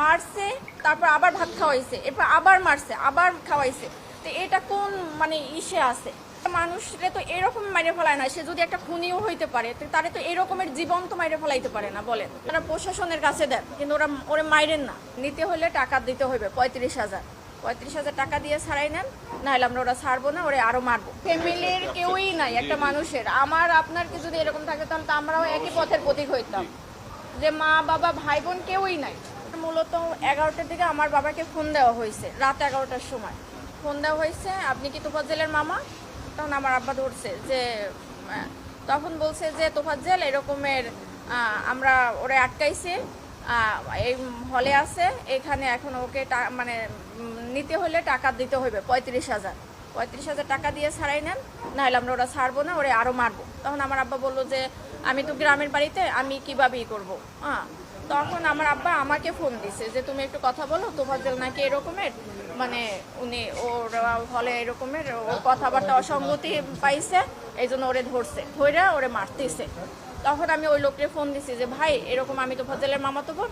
মারছে, তারপর আবার ভাত খাওয়াইছে, এরপর আবার মারছে, আবার খাওয়াইছে। তো এটা কোন মানে ইসে আছে? মানুষরে তো এরকম মাইরে ফেলায় না, সে যদি একটা খুনিও হইতে পারে তারে তো এরকমের জীবন্ত মাইরে ফেলাইতে পারে না বলেন। তারা প্রশাসনের কাছে দেন, কিন্তু ওরা মাইরেন না। নিতে হলে টাকা দিতে হইবে 35,000 টাকা দিয়ে ছাড়াই নেন, নাহলে আমরা ওরা ছাড়বো না, ওরা আরো মারবো। ফ্যামিলির কেউই নাই একটা মানুষের। আমার আপনার কি যদি এরকম থাকে তাহলে তো আমরাও একই পথের প্রতীক হইতাম, যে মা বাবা ভাই বোন কেউই নাই। মূলত 11টার দিকে আমার বাবাকে ফোন দেওয়া হয়েছে, রাত 11টার সময় ফোন দেওয়া হয়েছে, আপনি কি তোফাজ্জেলের মামা? তখন আমার আব্বা ধরছে যে তখন বলছে যে তোফাজ্জেল এরকমের আমরা ওরে আটকাইছে, এই হলে আছে এখানে, এখন ওকে মানে নিতে হলে টাকা দিতে হইবে 35,000 টাকা দিয়ে ছাড়াই নেন, নাহলে আমরা ওরা ছাড়বো না, ওরা আরো মারবো। তখন আমার আব্বা বললো যে আমি তো গ্রামের বাড়িতে, আমি কিভাবে করবো। তখন আমার আব্বা আমাকে ফোন দিছে যে তুমি একটু কথা বলো, তোফাজ্জেল নাকি এরকমের মানে উনি ওর হলে এরকমের ওর কথাবার্তা অসঙ্গতি পাইছে, এই জন্য ওরে ধরে ওরে মারতেছে। তখন আমি ওই লোককে ফোন দিছি যে ভাই এরকম আমি তোফাজ্জেলের মামাতো বোন,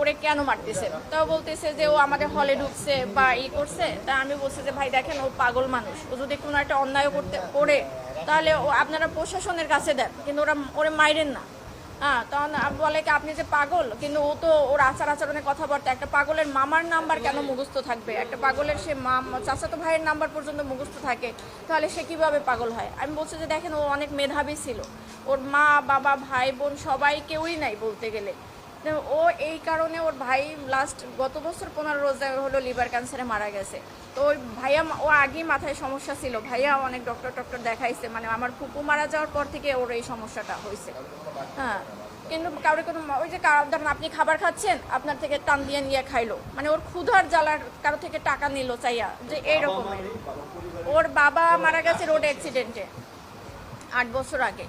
ওরে কেন মারতেছে? তাও বলতেছে যে ও আমাদের হলে ঢুকছে বা করছে। তা আমি বলছি যে ভাই দেখেন ও পাগল মানুষ, ও যদি কোনো একটা অন্যায় করে তাহলে আপনারা প্রশাসনের কাছে দেন, কিন্তু ওরা মাইরেন না। তখন বলে কি আপনি যে পাগল, কিন্তু ও তো ওর আচরণের কথাবার্তা, একটা পাগলের মামার নাম্বার কেন মুখস্থ থাকবে? একটা পাগলের সে চাচাতো ভাইয়ের নাম্বার পর্যন্ত মুখস্থ থাকে, তাহলে সে কিভাবে পাগল হয়? আমি বলছি যে দেখেন ও অনেক মেধাবী ছিল, ওর মা বাবা ভাই বোন সবাই কেউই নাই বলতে গেলে। ও এই কারণে ওর ভাই গত বছর 15 রোজা হলো লিভার ক্যান্সারে মারা গেছে। তো ওই ভাইয়া ও আগেই মাথায় সমস্যা ছিল, ভাইয়া অনেক ডক্টর দেখাইছে, মানে আমার ফুপু মারা যাওয়ার পর থেকে ওর এই সমস্যাটা হয়েছে। কিন্তু কারো কোনো ওই যে ধরেন আপনি খাবার খাচ্ছেন, আপনার থেকে টান দিয়ে নিয়ে খাইলো, মানে ওর ক্ষুধার জ্বালার কারো থেকে টাকা নিল চাইয়া, যে এইরকমের। ওর বাবা মারা গেছে রোড অ্যাক্সিডেন্টে 8 বছর আগে,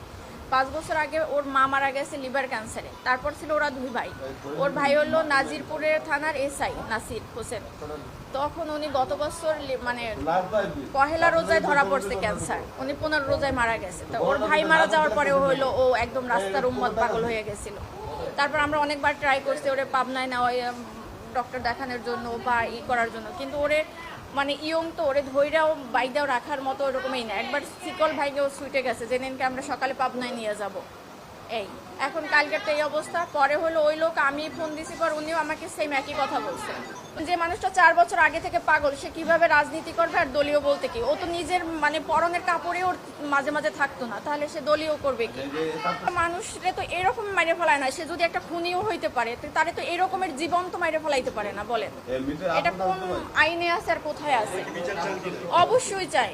5 বছর আগে ওর মা মারা গেছে লিভার ক্যান্সারে। তারপর ছিল ওরা 2 ভাই। ওর ভাই হলো নাজিরপুরের থানার এসআই নাসির হোসেন। তখন উনি গত বছর মানে পহেলা রোজায় ধরা পড়ছে ক্যান্সার, উনি 15 রোজায় মারা গেছে। তো ওর ভাই মারা যাওয়ার পরে হলো ও একদম রাস্তার উম্মত পাগল হয়ে গেছিল। তারপর আমরা অনেকবার ট্রাই করছি ওরে পাবনায় নেওয়া ডক্টর দেখানোর জন্য বা করার জন্য, কিন্তু ওরে মানে ইয়ং তো, ওরে ধৈর্যাও বাইদাও রাখার মতো ওরকমই না। একবার শিকল ভাইকেও ছুটে গেছে, জেনেনকে আমরা সকালে পাবনায় নিয়ে যাব। এই এখন কালকের তো এই অবস্থা। পরে হলো ওই লোক, আমি ফোন দিছি পর উনিও আমাকে সেম একই কথা বলছে, যে মানুষটা 4 বছর আগে থেকে পাগল, সে কিভাবে রাজনীতি করবে আর দলীয় বলতে কি? ও তো নিজের মানে পরনের কাপড়ে ওর মাঝে মাঝে থাকতো না, তাহলে সে দলীয় করবে কি? মানুষরে তো এরকম মাইরে ফেলায় না, সে যদি একটা খুনিও হইতে পারে তারে তো এরকমের জীবন্ত মাইরে ফেলাইতে পারে না বলেন। এটা কোন আইনে আছে আর কোথায় আছে? অবশ্যই চাই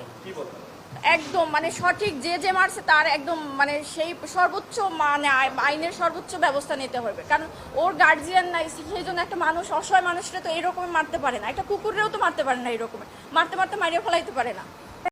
একদম মানে সঠিক, যে মারছে তার একদম মানে সেই সর্বোচ্চ মানে আইনের সর্বোচ্চ ব্যবস্থা নিতে হবে, কারণ ওর গার্জিয়ান নাই, সেই জন্য একটা মানুষ অসহায় মানুষরা তো এরকম মারতে পারে না, একটা কুকুরেও তো মারতে পারে না, এরকম মারতে মারতে মারিয়ে ফেলাইতে পারে না।